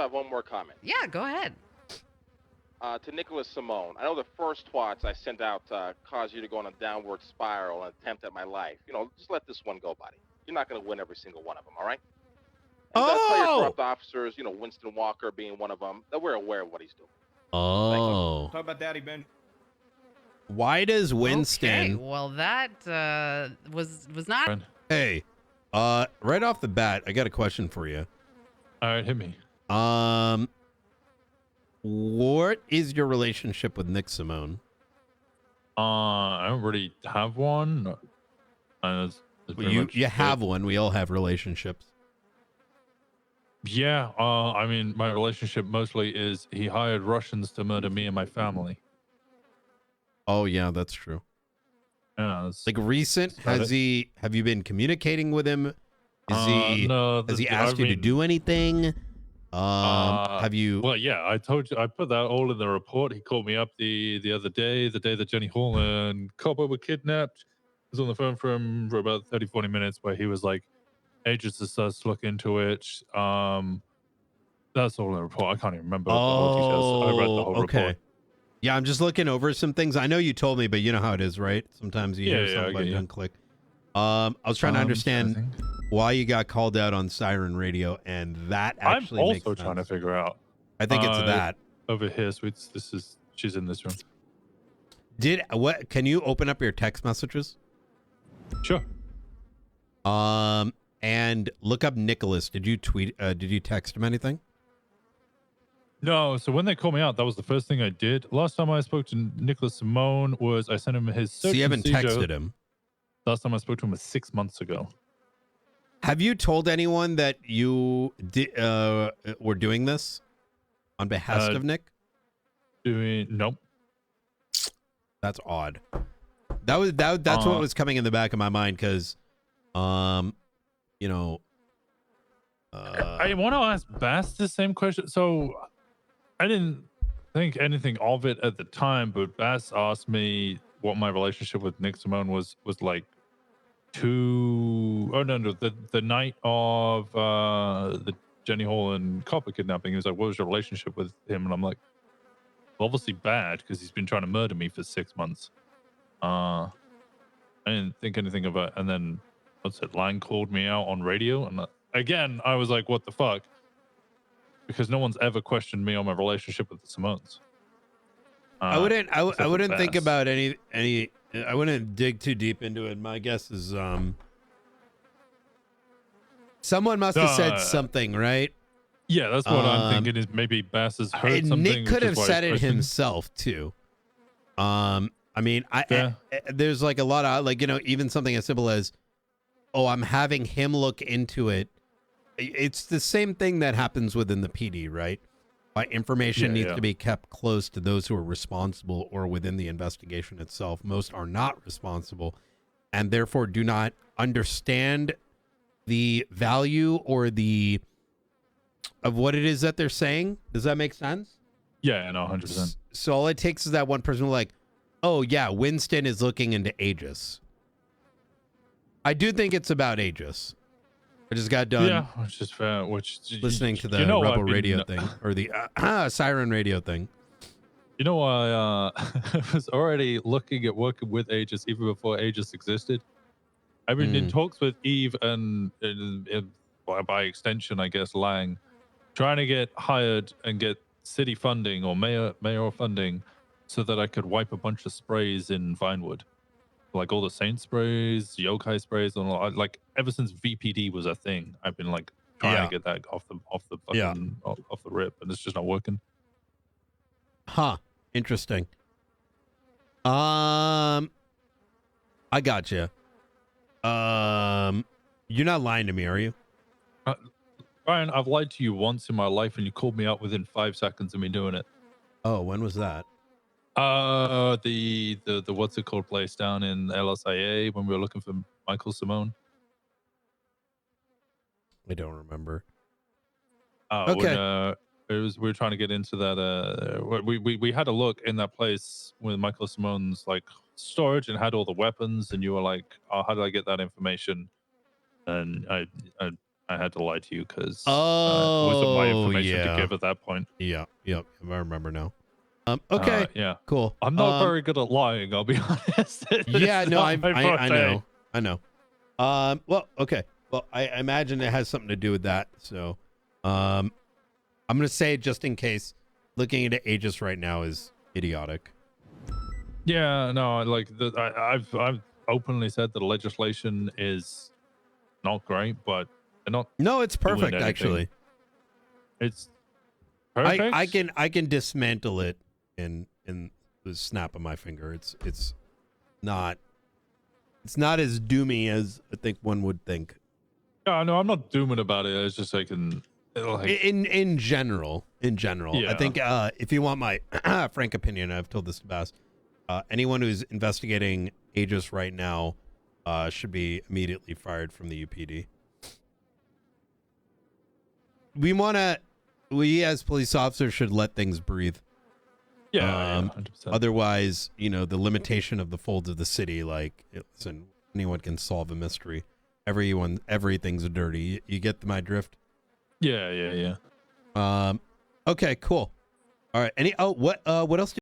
have one more comment. Yeah, go ahead. To Nicholas Simone, I know the first twats I sent out caused you to go on a downward spiral and attempt at my life. Just let this one go, buddy. You're not going to win every single one of them, all right? And tell your corrupt officers, Winston Walker being one of them, that we're aware of what he's doing. Oh. Talk about Daddy Ben. Why does Winston... Okay, well, that was not... Hey, right off the bat, I got a question for you. All right, hit me. What is your relationship with Nick Simone? I don't really have one. You have one. We all have relationships. Yeah. I mean, my relationship mostly is he hired Russians to murder me and my family. Oh yeah, that's true. Yeah. Like recent, have you been communicating with him? No, has he asked you to do anything? Have you? Well, yeah, I told you, I put that all in the report. He called me up the other day, the day that Jenny Hall and Copper were kidnapped. I was on the phone for him for about 30, 40 minutes where he was like, agents us look into it. That's all in the report. I can't even remember the whole details. I read the whole report. Yeah, I'm just looking over some things. I know you told me, but you know how it is, right? Sometimes you hear something and don't click. I was trying to understand why you got called out on Siren Radio, and that actually I'm makes also sense. trying to figure out. I think it's that. Over here, so she's in this room. Can you open up your text messages? Sure. And look up Nicholas. Did you text him anything? No, so when they called me out, that was the first thing I did. Last time I spoke to Nicholas Simone was I sent him his search. So you haven't and seizure. texted him? Last time I spoke to him was 6 months ago. Have you told anyone that you were doing this on behest of Nick? Nope. That's odd. That's what was coming in the back of my mind because, I want to ask Bass the same question. So I didn't think anything of it at the time, but Bass asked me what my relationship with Nick Simone was like the night of the Jenny Hall and Copper kidnapping. He was like, what was your relationship with him? And I'm like, obviously bad because he's been trying to murder me for 6 months. I didn't think anything of it. And then what's it? Lang called me out on radio, and again, I was like, what the fuck? Because no one's ever questioned me on my relationship with the Simones. I wouldn't think about any. I wouldn't dig too deep into it. My guess is someone must have said something, right? Yeah, that's what I'm thinking. Is maybe Bass has heard something. Nick could have said it himself too. I mean, there's like a lot of even something as simple as, oh, I'm having him look into it. It's the same thing that happens within the PD, right? Information needs to be kept close to those who are responsible or within the investigation itself. Most are not responsible and therefore do not understand the value or of what it is that they're saying. Does that make sense? Yeah, no, 100%. So all it takes is that one person like, oh yeah, Winston is looking into Aegis. I do think it's about Aegis. I just got done. Yeah, which is fair. Listening to the Rebel Radio thing or the Siren Radio thing. I was already looking at working with Aegis even before Aegis existed. I've been in talks with Eve and by extension, I guess, Lang, trying to get hired and get city funding or mayor funding so that I could wipe a bunch of sprays in Vinewood. Like all the Saint sprays, yokai sprays, and all, like ever since VPD was a thing, I've been like trying to get that off the rip, and it's just not working. Huh? Interesting. I got you. You're not lying to me, are you? Brian, I've lied to you once in my life, and you called me out within 5 seconds of me doing it. Oh, when was that? The what's it called place down in LSIA when we were looking for Michael Simone. I don't remember. Okay. We were trying to get into that. We had a look in that place with Michael Simone's like storage and had all the weapons, and you were like, "Oh, how did I get that information?" And I I had to lie to you because it wasn't my information yeah. to give at that point. Yeah, yep, I remember now. Okay, yeah, cool. I'm not very good at lying. I'll be honest. Yeah, It's no, not my forte. I know. Well, okay. Well, I imagine it has something to do with that. So, I'm gonna say, just in case, looking into Aegis right now is idiotic. Yeah, no, like I've openly said that the legislation is not great, but they're not. No, it's doing perfect anything. actually. It's perfect. I can dismantle it in the snap of my finger. It's not as doomy as I think one would think. No, I'm not dooming about it. It's just like In general. Yeah. I think if you want my frank opinion, I've told this to Bass. Anyone who's investigating Aegis right now should be immediately fired from the UPD. We as police officers should let things breathe. Yeah, 100%. Otherwise, the limitation of the folds of the city, like, listen, anyone can solve a mystery. Everything's dirty. You get my drift? Yeah. Okay, cool. All right. What else